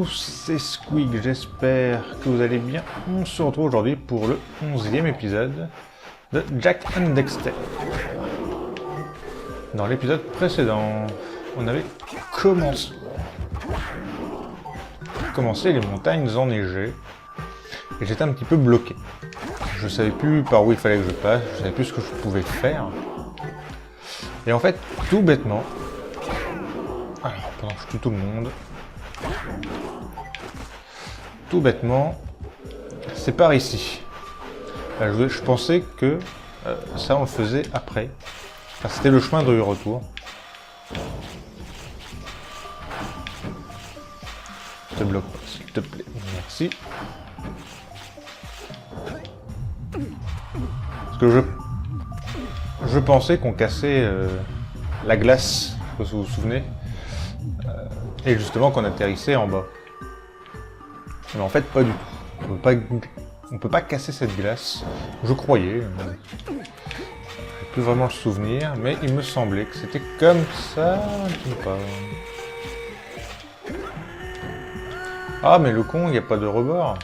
tous, c'est Squeak, j'espère que vous allez bien. On se retrouve aujourd'hui pour le 11e épisode de Jak and Daxter. Dans l'épisode précédent, on avait commencé les montagnes enneigées et j'étais un petit peu bloqué. Je savais plus par où il fallait que je passe, je savais plus ce que je pouvais faire. Et en fait, tout bêtement, alors pendant que je tue tout le monde, tout bêtement, c'est par ici. Je pensais que ça on le faisait après. Enfin, c'était le chemin de retour. Je te bloque pas, s'il te plaît. Merci. Parce que je pensais qu'on cassait la glace, si vous vous souvenez, et justement qu'on atterrissait en bas. Mais en fait, pas du tout. On peut pas casser cette glace. Je croyais. J'ai plus vraiment le souvenir, mais il me semblait que c'était comme ça. Je ne sais pas. Ah, mais le con, il n'y a pas de rebord.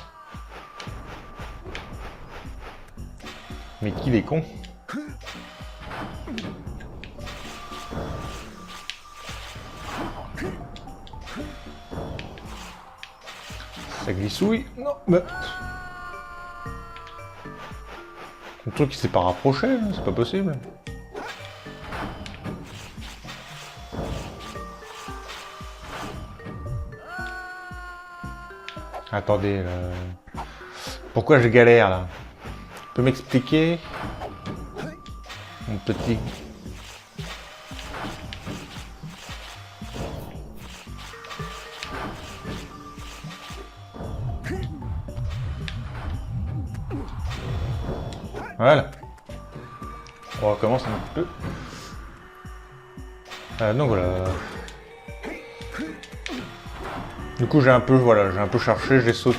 Mais qu'il est con. Ça glissouille. Non, mais... Le truc il s'est pas rapproché, hein, c'est pas possible. Attendez, pourquoi je galère là? Tu peux m'expliquer? Mon petit... Voilà. On recommence un petit peu. Donc voilà. Du coup j'ai un peu cherché, j'ai sauté.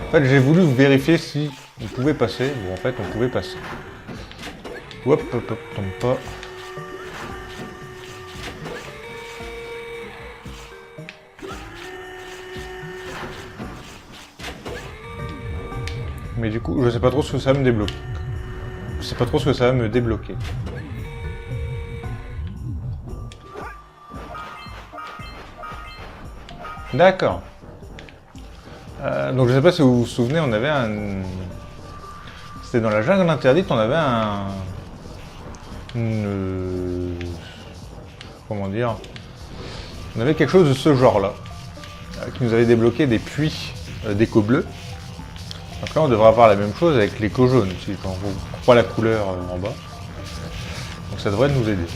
En fait j'ai voulu vérifier si on pouvait passer. Bon en fait on pouvait passer. Hop hop hop, tombe pas. Mais du coup je sais pas trop ce que ça va me débloquer. Je sais pas trop ce que ça va me débloquer. D'accord. Donc je sais pas si vous vous souvenez, on avait un... C'était dans la jungle interdite, on avait un... Comment dire? On avait quelque chose de ce genre-là. Qui nous avait débloqué des puits d'écho bleu. Donc là on devrait avoir la même chose avec l'écho jaune, si on voit la couleur en bas. Donc ça devrait nous aider.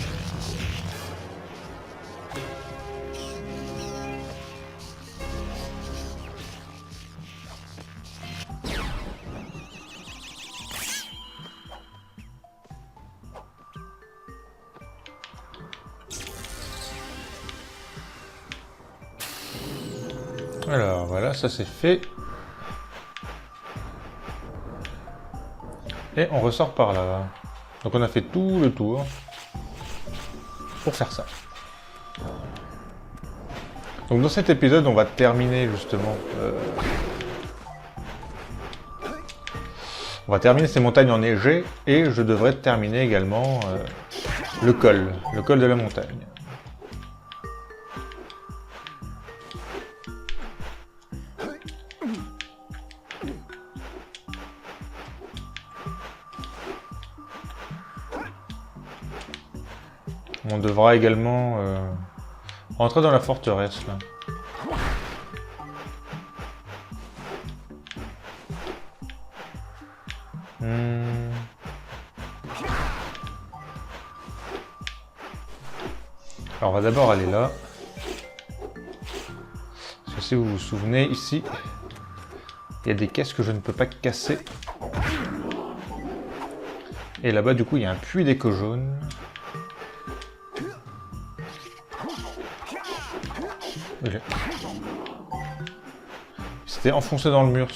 Alors voilà, ça c'est fait. Et on ressort par là. Donc on a fait tout le tour pour faire ça. Donc dans cet épisode, on va terminer justement... On va terminer ces montagnes enneigées et je devrais terminer également le col de la montagne. On devra également rentrer dans la forteresse là. Alors on va d'abord aller là. Parce que si vous vous souvenez, ici, il y a des caisses que je ne peux pas casser. Et là-bas du coup il y a un puits d'écho jaune. C'était enfoncé dans le mur,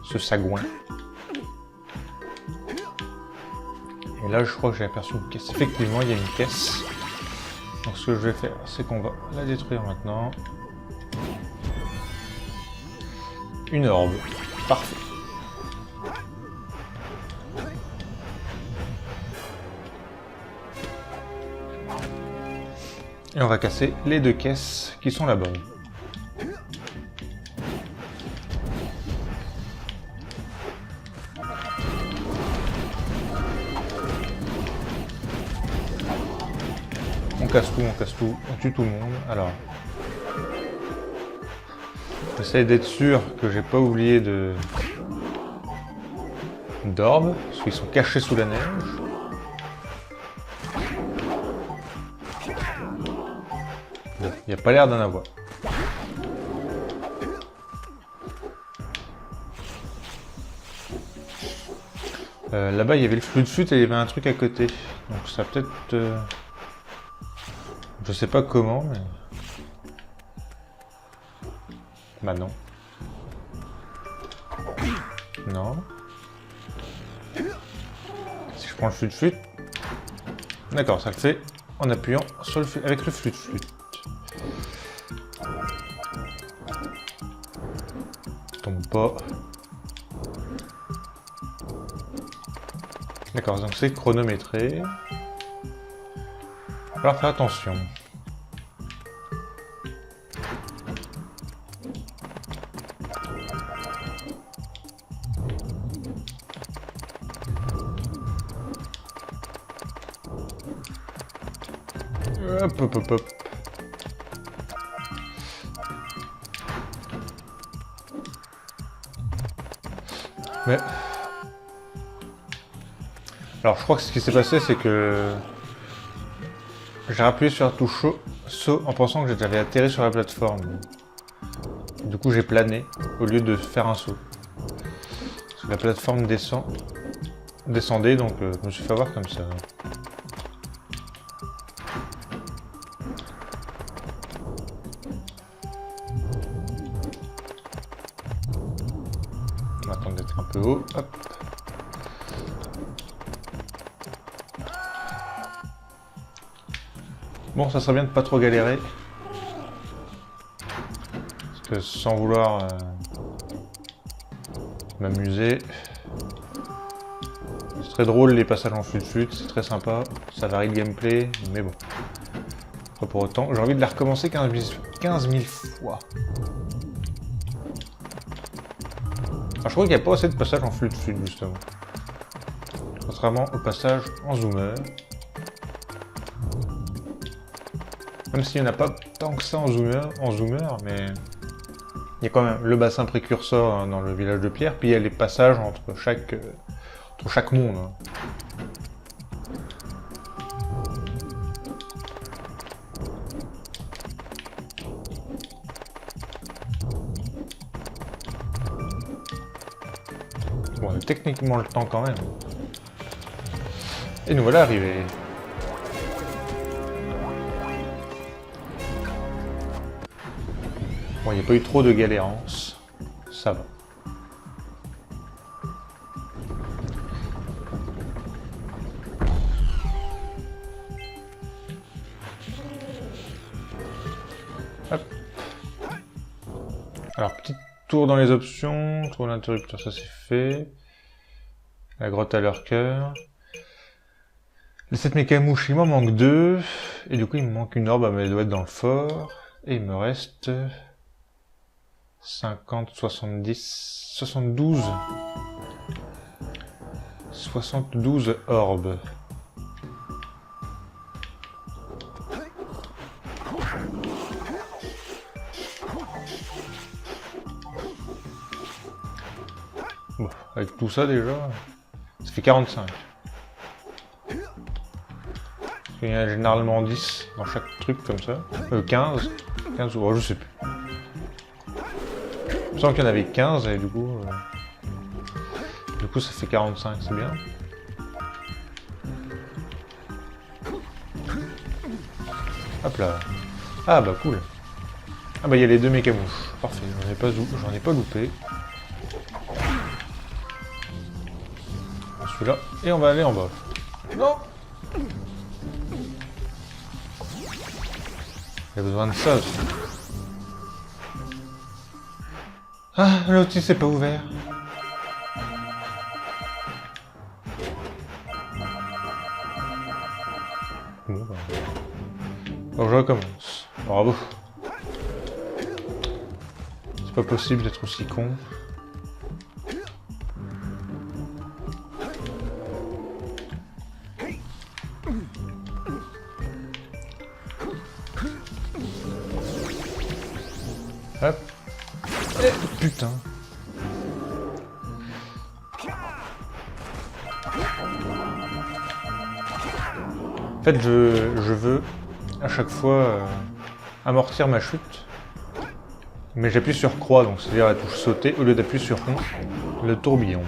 ce sagouin. Et là, je crois que j'ai aperçu une caisse. Effectivement, il y a une caisse. Donc ce que je vais faire, c'est qu'on va la détruire maintenant. une orbe. Parfait. Et on va casser les 2 caisses qui sont là-bas. On casse tout, on tue tout le monde. Alors, j'essaie d'être sûr que j'ai pas oublié d'orbes, parce qu'ils sont cachés sous la neige. Il n'y a pas l'air d'en avoir. Là-bas, il y avait le flux de flûte et il y avait un truc à côté. Donc ça peut-être... Je sais pas comment, mais... Bah non. Non. Si je prends le flux de flûte... D'accord, ça le fait en appuyant sur le avec le flux de flûte. Tombe pas. D'accord, donc c'est chronométré. Alors faire attention. Hop, hop, hop, hop. Mais... Alors je crois que ce qui s'est passé, c'est que... J'ai appuyé sur la touche saut en pensant que j'avais atterri sur la plateforme. Du coup j'ai plané au lieu de faire un saut. Parce que la plateforme descendait, donc je me suis fait avoir comme ça. On va attendre d'être un peu haut. Hop. Bon, ça serait bien de pas trop galérer. Parce que sans vouloir m'amuser. C'est très drôle les passages en flûte, c'est très sympa. Ça varie le gameplay, mais bon. Pas pour autant. J'ai envie de la recommencer 15 000 fois. Alors, je crois qu'il n'y a pas assez de passages en flûte justement. Contrairement au passage en zoomer. Même s'il n'y en a pas tant que ça en zoomer, mais il y a quand même le bassin précurseur dans le village de pierre, puis il y a les passages entre chaque monde. Bon, on a techniquement le temps quand même. Et nous voilà arrivés. Bon, il n'y a pas eu trop de galérance, ça va. Hop. Alors, petit tour dans les options, tour d'interrupteur, ça c'est fait. La grotte à leur cœur. Les 7 mécamouches, il m'en manque 2. Et du coup, il me manque une orbe, mais elle doit être dans le fort. Et il me reste... 50, 70, 72. 72 orbes. Bon, avec tout ça déjà, ça fait 45. Il y en a généralement 10 dans chaque truc comme ça. 15. 15 ou je sais plus. Je sens qu'il y en avait 15 et du coup ça fait 45, c'est bien. Hop là. Ah bah cool. Ah bah il y a les 2 mécamouches. Parfait, j'en ai pas loupé. Celui-là. Et on va aller en bas. Non. Il y a besoin de ça aussi. Ah, l'outil s'est pas ouvert. Bon, bah... Alors je recommence. Bravo. C'est pas possible d'être aussi con. Hop. Putain. En fait, je veux à chaque fois amortir ma chute, mais j'appuie sur croix, donc c'est-à-dire la touche sauter, au lieu d'appuyer sur rond, le tourbillon.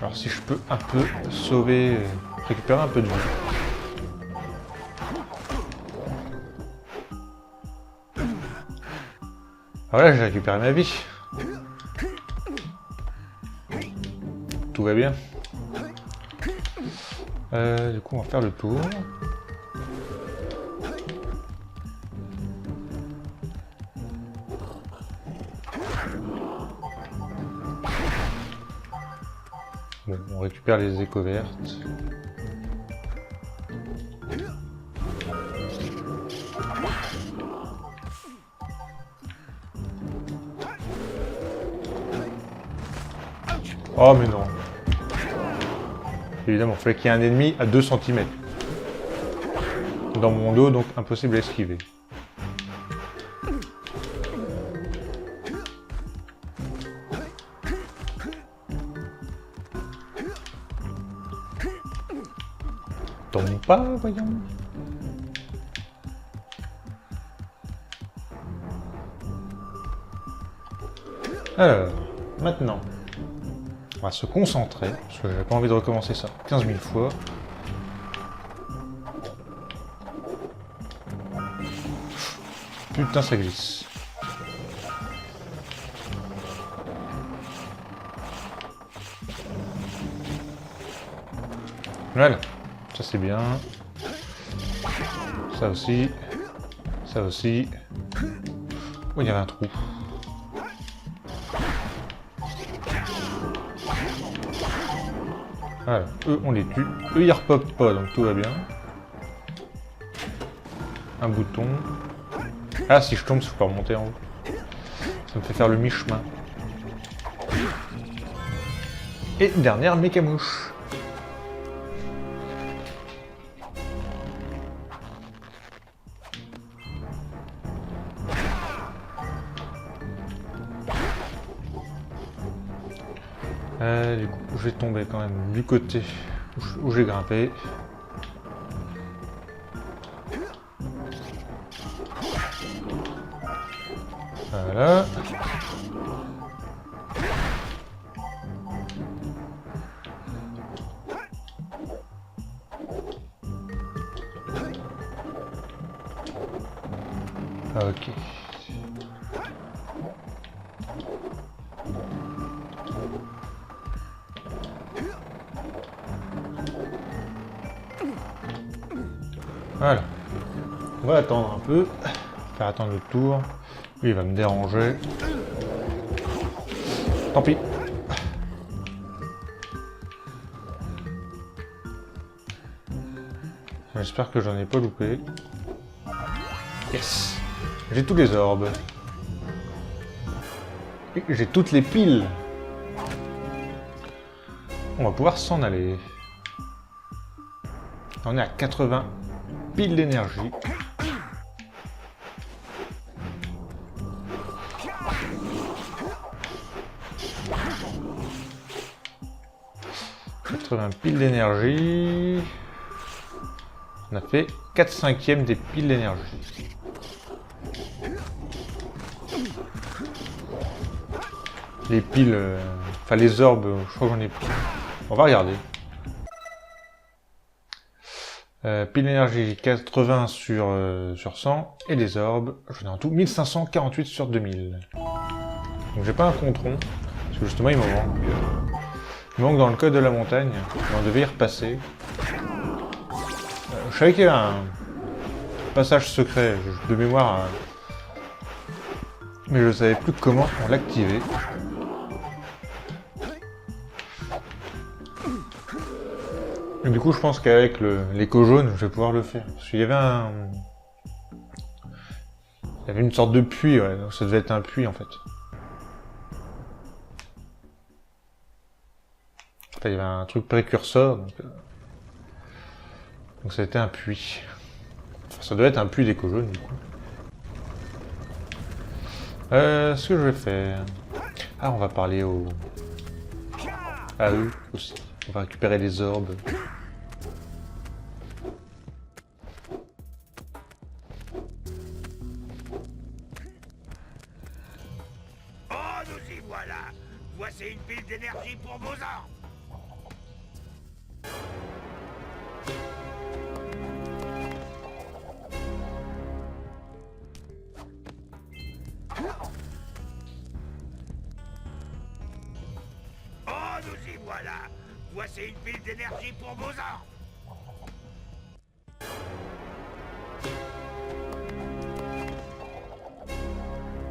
Alors si je peux un peu sauver, récupérer un peu de vie. Voilà, j'ai récupéré ma vie. Tout va bien. Du coup, on va faire le tour. Bon, on récupère les échos vertes. Oh mais non. Évidemment, il fallait qu'il y ait un ennemi à 2 cm. Dans mon dos, donc impossible à esquiver. Tombe pas, voyons. Alors, maintenant, on va se concentrer, parce que j'avais pas envie de recommencer ça 15 000 fois. Putain, ça glisse. Voilà, ça c'est bien. Ça aussi. Ça aussi. Oh, il y avait un trou. Voilà, eux on les tue, eux ils repopent pas donc tout va bien. Un bouton. Ah si je tombe je peux remonter en haut. Ça me fait faire le mi-chemin. Et dernière mécamouche. Du coup, je vais tomber quand même du côté où j'ai grimpé. Voilà. Ok. Voilà. On va attendre un peu. Faire attendre le tour. Lui, il va me déranger. Tant pis. J'espère que j'en ai pas loupé. Yes. J'ai tous les orbes. Et j'ai toutes les piles. On va pouvoir s'en aller. On est à 80 piles d'énergie. Piles d'énergie. On a fait 4/5 des piles d'énergie. Les piles, enfin les orbes, je crois que j'en ai plus. On va regarder. Pile d'énergie 80 sur 100 et les orbes, j'en ai en tout 1548 sur 2000. Donc j'ai pas un contron, parce que justement il me manque. Il manque dans le code de la montagne, on devait y repasser. Je savais qu'il y avait passage secret de mémoire. Mais je savais plus comment on l'activait. Et du coup, je pense qu'avec l'écho jaune, je vais pouvoir le faire. Parce qu'il y avait il y avait une sorte de puits, ouais, donc ça devait être un puits en fait. Enfin, il y avait un truc précurseur, donc ça a été un puits. Enfin, ça doit être un puits d'écho jaune du coup. Ce que je vais faire... Ah, on va parler à eux aussi. On va récupérer les orbes. Oh, nous y voilà. Voici une pile d'énergie pour vos armes. Oh, nous y voilà. Voici une pile d'énergie pour vos armes.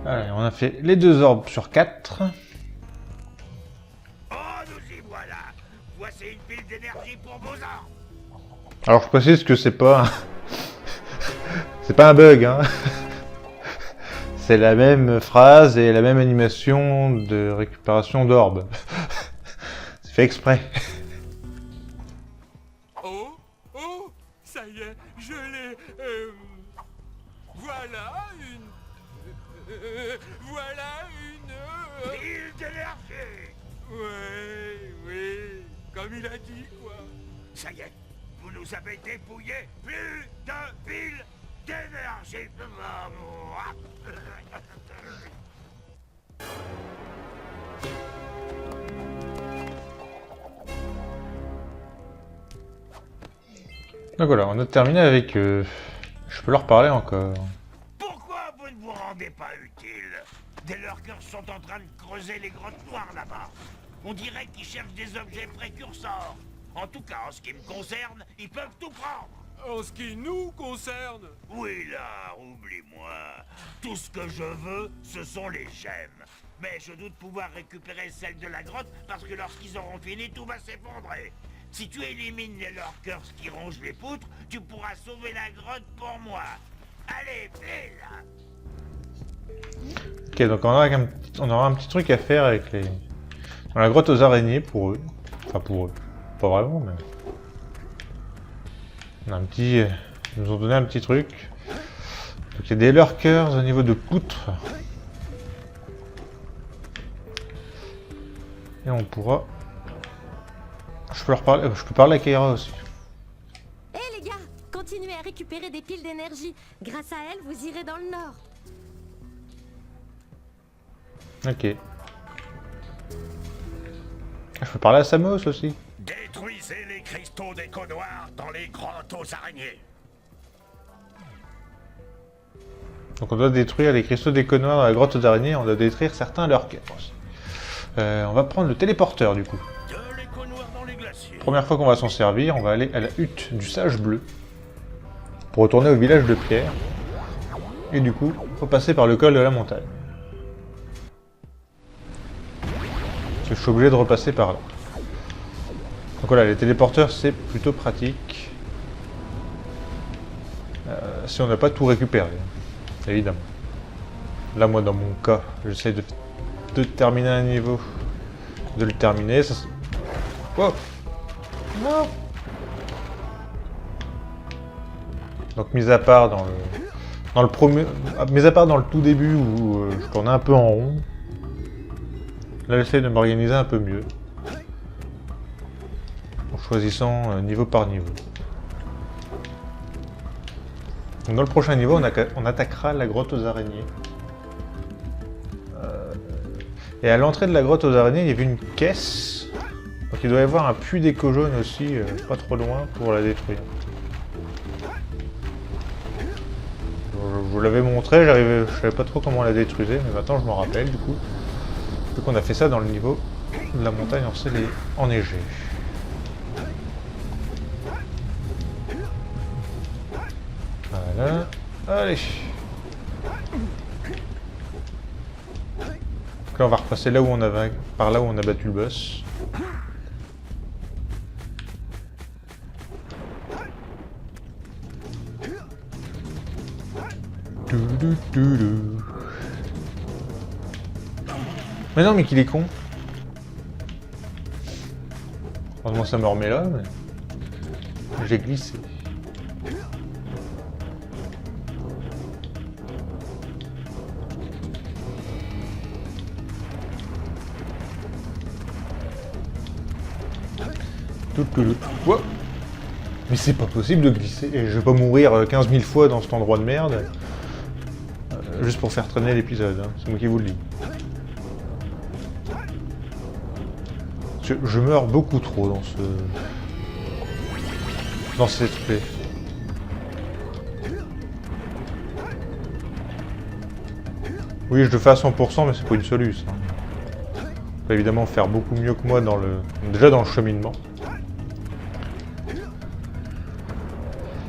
Allez, on a fait les 2 orbes sur 4. Oh, nous y voilà. Voici une pile d'énergie pour vos armes. Alors je précise que c'est pas... c'est pas un bug, hein. C'est la même phrase et la même animation de récupération d'orbes. C'est fait exprès. Oh, oh, ça y est, je l'ai. Voilà une. Pile d'énergie. Ouais, oui, comme il a dit, quoi. Ça y est, vous nous avez dépouillé. Plus de pile d'énergie. Donc voilà, on a terminé avec... Je peux leur parler encore. Pourquoi vous ne vous rendez pas utile? Des lurkers sont en train de creuser les grottes noires là-bas. On dirait qu'ils cherchent des objets précurseurs. En tout cas, en ce qui me concerne, ils peuvent tout prendre. En ce qui nous concerne. Oui là, oublie-moi. Tout ce que je veux, ce sont les gemmes. Mais je doute pouvoir récupérer celles de la grotte parce que lorsqu'ils auront fini, tout va s'effondrer. Si tu élimines les lurkers qui rongent les poutres, tu pourras sauver la grotte pour moi. Allez, file! Ok, donc on aura un petit truc à faire avec les... Dans la grotte aux araignées pour eux. Enfin pour eux. Pas vraiment, mais... On a un petit... Ils nous ont donné un petit truc. Donc il y a des lurkers au niveau de poutres. Et on pourra... Je peux leur parler... Je peux parler à Keira aussi. Hé les gars, continuez à récupérer des piles d'énergie. Grâce à elles, vous irez dans le nord. Ok. Je peux parler à Samos aussi. Détruisez les cristaux d'écho noirs dans les grottes aux araignées. Donc on doit détruire les cristaux d'écho noirs dans la grotte aux araignées. On doit détruire certains lurkers aussi. On va prendre le téléporteur du coup. De l'écho noir dans les glaciers. Première fois qu'on va s'en servir, on va aller à la hutte du sage bleu. Pour retourner au village de Pierre. Et du coup, il faut passer par le col de la montagne. Parce que je suis obligé de repasser par là. Donc voilà, les téléporteurs c'est plutôt pratique. Si on n'a pas tout récupéré, évidemment. Là moi dans mon cas, j'essaie de terminer un niveau. De le terminer, ça... Wow. Non. Donc mis à part dans le premier... Mis à part dans le tout début où je tournais un peu en rond. Là j'essaie de m'organiser un peu mieux. En choisissant niveau par niveau. Donc dans le prochain niveau, on attaquera la grotte aux araignées. Et à l'entrée de la grotte aux araignées, il y avait une caisse. Donc il doit y avoir un puits d'écho jaune aussi, pas trop loin, pour la détruire. Je vous l'avais montré, je savais pas trop comment on la détruisait, mais maintenant je m'en rappelle du coup. Vu qu'on a fait ça dans le niveau de la montagne enneigée. Voilà. Allez. Donc là, on va repasser là où on avait, par là où on a battu le boss. Mais non, mais qu'il est con. Heureusement ça me remet là, mais... J'ai glissé. Wow. Mais c'est pas possible de glisser. Et je vais pas mourir 15 000 fois dans cet endroit de merde. Juste pour faire traîner l'épisode, hein. C'est moi qui vous le dis. Je meurs beaucoup trop dans ce... dans cette play. Oui, je le fais à 100%, mais c'est pas une solution. On peut évidemment faire beaucoup mieux que moi dans le... déjà dans le cheminement.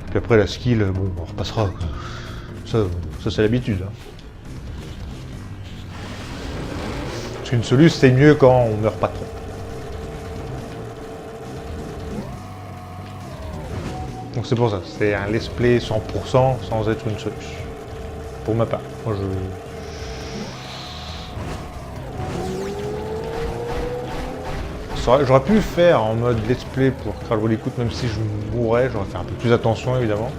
Puis après la skill, bon, on repassera. Ça c'est l'habitude. Hein. Parce qu'une solution, c'est mieux quand on meurt pas trop. Donc c'est pour ça, c'est un let's play 100% sans être une solution. Pour ma part. Moi j'aurais pu le faire en mode let's play pour Crash Bandicoot, même si je mourrais, j'aurais fait un peu plus attention évidemment.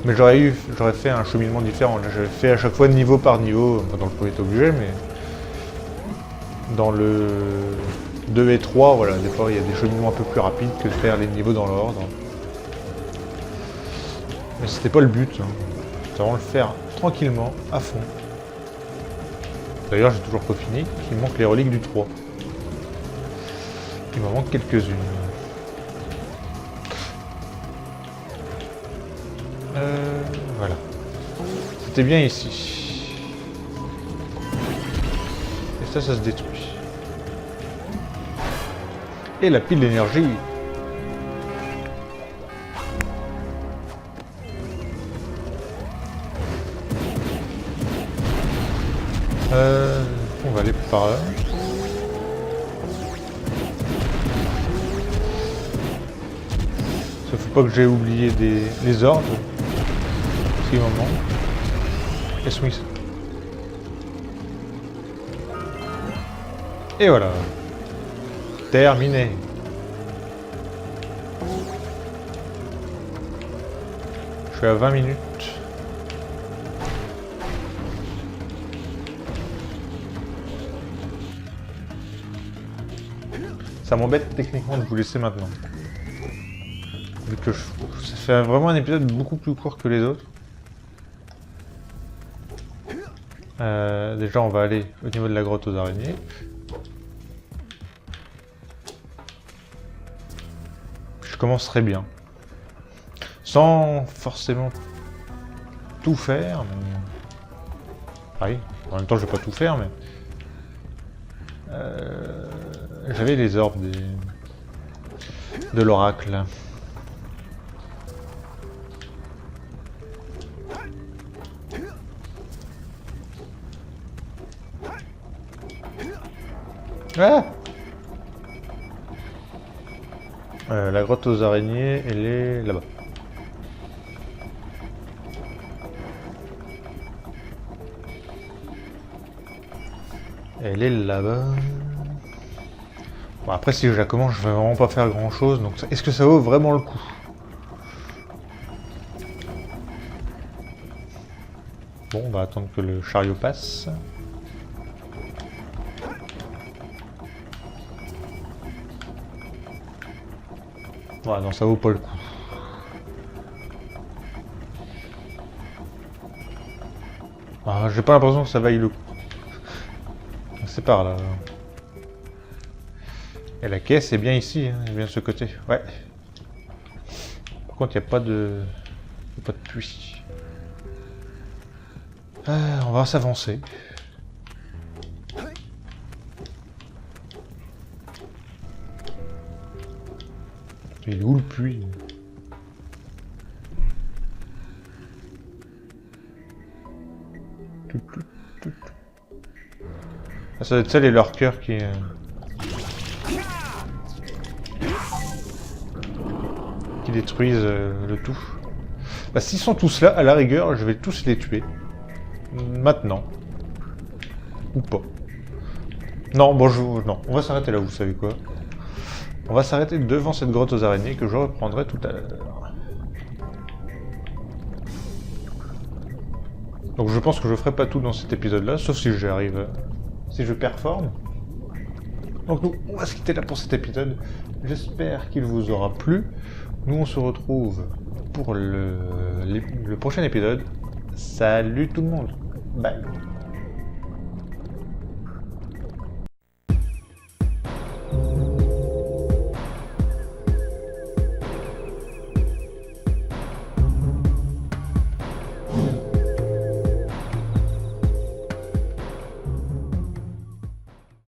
Mais j'aurais fait un cheminement différent. J'avais fait à chaque fois niveau par niveau, enfin, dans le premier obligé, mais dans le 2 et 3, voilà, des fois il y a des cheminements un peu plus rapides que de faire les niveaux dans l'ordre. Mais c'était pas le but, hein. C'est vraiment le faire tranquillement, à fond. D'ailleurs j'ai toujours pas fini, il me manque les reliques du 3. Il m'en manque quelques-unes. Voilà. C'était bien ici. Et ça se détruit. Et la pile d'énergie. On va aller par là. Sauf faut pas que j'ai oublié les ordres. Parce qu'il m'en manque. Et Smith. Et voilà. Terminé. Je suis à 20 minutes. Ça m'embête techniquement de vous laisser maintenant. Vu que ça fait vraiment un épisode beaucoup plus court que les autres. Déjà on va aller au niveau de la grotte aux araignées. Je commencerai bien. Sans forcément tout faire, mais... Ah oui, en même temps je vais pas tout faire, mais... J'avais les orbes de l'oracle. Ah, la grotte aux araignées, elle est là-bas. Elle est là-bas. Bon, après, si je la commence, je vais vraiment pas faire grand-chose. Donc, est-ce que ça vaut vraiment le coup? Bon, on va attendre que le chariot passe. Ouais, non, ça vaut pas le coup. Ah, j'ai pas l'impression que ça vaille le coup. C'est par là. Et la caisse est bien ici, hein, elle est bien de ce côté. Ouais. Par contre, il n'y a pas de... pas de puits. On va s'avancer. Il est où le puits? Ah, ça doit être ça les lurkers qui détruisent le tout. Bah, s'ils sont tous là, à la rigueur, je vais tous les tuer. Maintenant. Ou pas. Non, bon, non, on va s'arrêter là, vous savez quoi. On va s'arrêter devant cette grotte aux araignées que je reprendrai tout à l'heure. Donc je pense que je ferai pas tout dans cet épisode-là, sauf si j'arrive, si je performe. Donc nous, on va se quitter là pour cet épisode. J'espère qu'il vous aura plu. Nous, on se retrouve pour le prochain épisode. Salut tout le monde. Bye.